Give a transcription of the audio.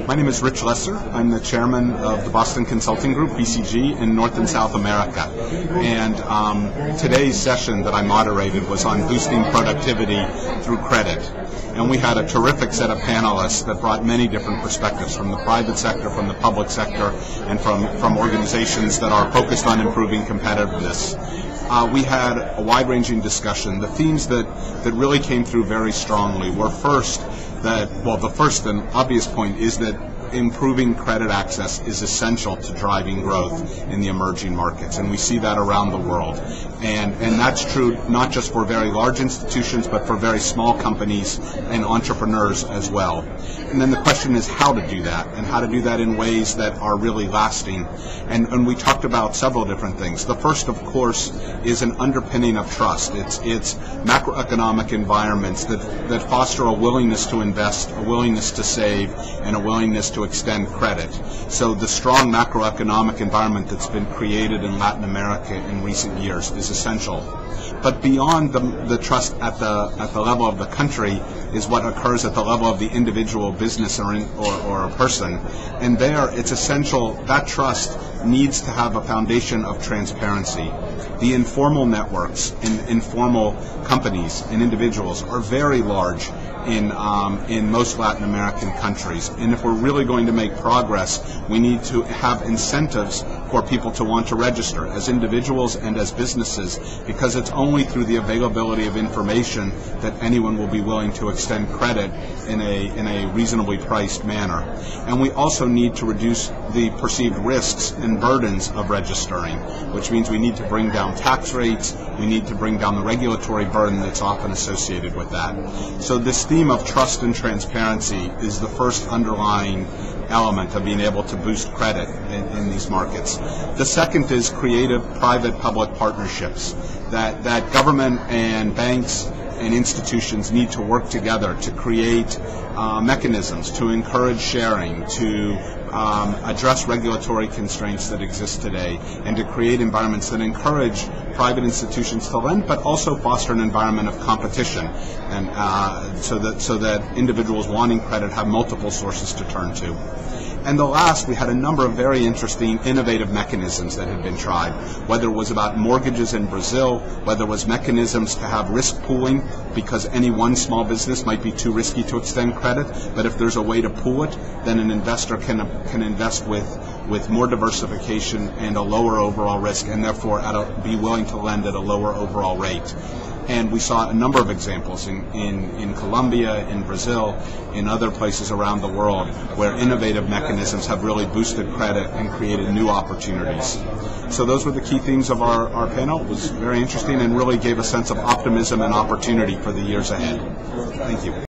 My name is Rich Lesser. I'm the chairman of the Boston Consulting Group, BCG, in North and South America. And today's session that I moderated was on boosting productivity through credit. And we had a terrific set of panelists that brought many different perspectives from the private sector, from the public sector, and from organizations that are focused on improving competitiveness. We had a wide-ranging discussion. The themes that really came through very strongly were the first and obvious point is that improving credit access is essential to driving growth in the emerging markets, and we see that around the world. And that's true not just for very large institutions, but for very small companies and entrepreneurs as well. And then the question is how to do that, and how to do that in ways that are really lasting. And we talked about several different things. The first, of course, is an underpinning of trust. It's macroeconomic environments that foster a willingness to invest, a willingness to save, and a willingness to extend credit. So the strong macroeconomic environment that's been created in Latin America in recent years is essential. But beyond the trust at the level of the country is what occurs at the level of the individual business or a person. And there, it's essential that trust needs to have a foundation of transparency. The informal networks in informal companies and individuals are very large in most Latin American countries. And if we're really going to make progress, we need to have incentives for people to want to register as individuals and as businesses, because it's only through the availability of information that anyone will be willing to extend credit in a reasonably priced manner. And we also need to reduce the perceived risks and burdens of registering, which means we need to bring down tax rates, we need to bring down the regulatory burden that's often associated with that. So this theme of trust and transparency is the first underlying element of being able to boost credit in these markets. The second is creative private-public partnerships, that government and banks and institutions need to work together to create mechanisms to encourage sharing, to address regulatory constraints that exist today, and to create environments that encourage private institutions to lend, but also foster an environment of competition, and so that individuals wanting credit have multiple sources to turn to. And the last, we had a number of very interesting, innovative mechanisms that had been tried, whether it was about mortgages in Brazil, whether it was mechanisms to have risk pooling, because any one small business might be too risky to extend credit, but if there's a way to pool it, then an investor can invest with more diversification and a lower overall risk, and therefore be willing to lend at a lower overall rate. And we saw a number of examples in Colombia, in Brazil, in other places around the world where innovative mechanisms have really boosted credit and created new opportunities. So those were the key themes of our panel. It was very interesting and really gave a sense of optimism and opportunity for the years ahead. Thank you.